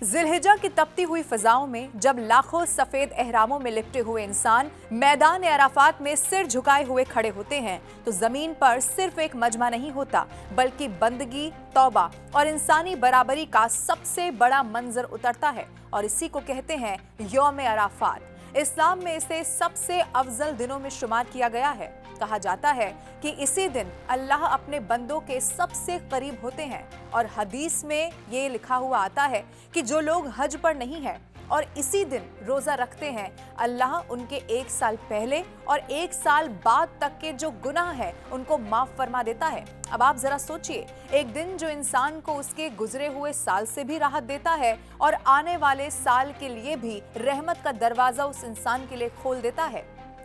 ज़िलहिजा की तपती हुई फिजाओं में जब लाखों सफेद एहरामों में लिपटे हुए इंसान मैदान अराफात में सिर झुकाए हुए खड़े होते हैं तो जमीन पर सिर्फ एक मजमा नहीं होता बल्कि बंदगी, तौबा और इंसानी बराबरी का सबसे बड़ा मंजर उतरता है। और इसी को कहते हैं यौम अराफात। इस्लाम में इसे सबसे अफजल दिनों में शुमार किया गया है। कहा जाता है कि इसी दिन अल्लाह अपने बंदों के सबसे करीब होते हैं और हदीस में ये लिखा हुआ आता है कि जो लोग हज पर नहीं हैं और इसी दिन रोजा रखते हैं, अल्लाह उनके 1 साल पहले और 1 साल बाद तक के जो गुनाह है उनको माफ फरमा देता है। अब आप जरा सोचिए, एक दिन जो इंसान को उसके गुजरे हुए साल से भी राहत देता है और आने वाले साल के लिए भी रहमत का दरवाजा उस इंसान के लिए खोल देता है।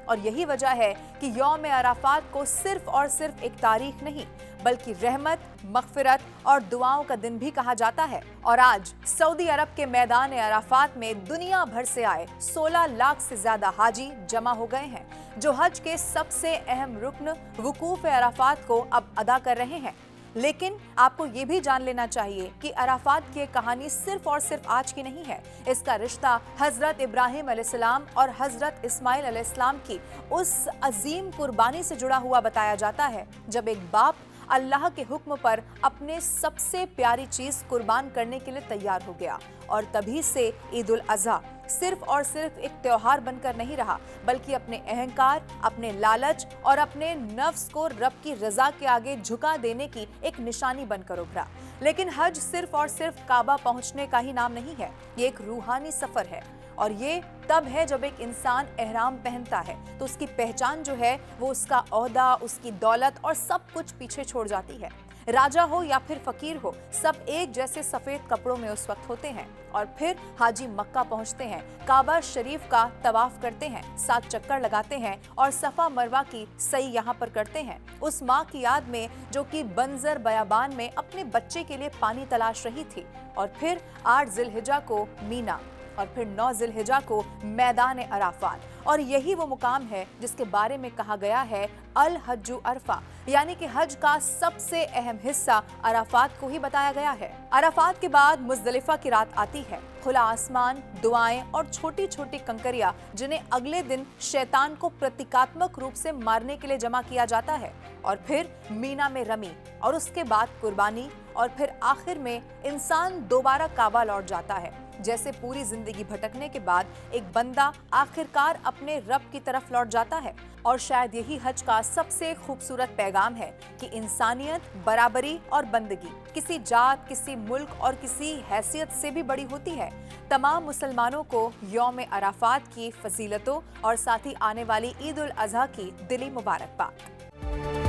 और यही वजह है कि यौम अराफात को सिर्फ और सिर्फ एक तारीख नहीं बल्कि रहमत, मगफिरत और दुआओं का दिन भी कहा जाता है। और आज सऊदी अरब के मैदान अराफात में दुनिया भर से आए 16 लाख से ज्यादा हाजी जमा हो गए हैं जो हज के सबसे अहम रुक्न वुकूफ अराफात को अब अदा कर रहे हैं। लेकिन आपको ये भी जान लेना चाहिए कि अराफात की कहानी सिर्फ और सिर्फ आज की नहीं है। इसका रिश्ता हजरत इब्राहिम अलैहिस्सलाम और हजरत इस्माइल अलैहिस्सलाम की उस अजीम कुर्बानी से जुड़ा हुआ बताया जाता है जब एक बाप अल्लाह के हुक्म पर अपने सबसे प्यारी चीज कुर्बान करने के लिए तैयार हो गया। और तभी से ईद उल अज़हा सिर्फ और सिर्फ एक त्योहार बनकर नहीं रहा बल्कि अपने अहंकार, अपने लालच और अपने नफ्स को रब की रजा के आगे झुका देने की एक निशानी बनकर उभरा। लेकिन हज सिर्फ और सिर्फ काबा पहुंचने का ही नाम नहीं है, ये एक रूहानी सफर है। और ये तब है जब एक इंसान एहराम पहनता है तो उसकी पहचान जो है वो उसका ओहदा, उसकी दौलत और सब कुछ पीछे छोड़ जाती है। राजा हो या फिर फकीर हो, सब एक जैसे सफेद कपड़ों में उस वक्त होते हैं। और फिर हाजी मक्का पहुंचते हैं, काबा शरीफ का तवाफ करते हैं, 7 चक्कर लगाते हैं और सफा मरवा की सई यहाँ पर करते हैं उस माँ की याद में जो कि बंजर बयाबान में अपने बच्चे के लिए पानी तलाश रही थी। और फिर 8 ज़िलहिजा को मीना और फिर 9 ज़िलहिजा को मैदान अराफात। और यही वो मुकाम है जिसके बारे में कहा गया है अल हज्जु अरफा, यानी कि हज का सबसे अहम हिस्सा अराफात को ही बताया गया है। अराफात के बाद मुज़दलिफा की रात आती है, खुला आसमान, दुआएं और छोटी छोटी कंकरियां जिन्हें अगले दिन शैतान को प्रतीकात्मक रूप से मारने के लिए जमा किया जाता है। और फिर मीना में रमी और उसके बाद कुर्बानी और फिर आखिर में इंसान दोबारा काबा लौट जाता है। जैसे पूरी जिंदगी भटकने के बाद एक बंदा आखिरकार अपने रब की तरफ लौट जाता है। और शायद यही हज का सबसे खूबसूरत पैगाम है कि इंसानियत, बराबरी और बंदगी किसी जात, किसी मुल्क और किसी हैसियत से भी बड़ी होती है। तमाम मुसलमानों को यौम अराफात की फजीलतों और साथ ही आने वाली ईद उल अज़हा की दिली मुबारकबाद।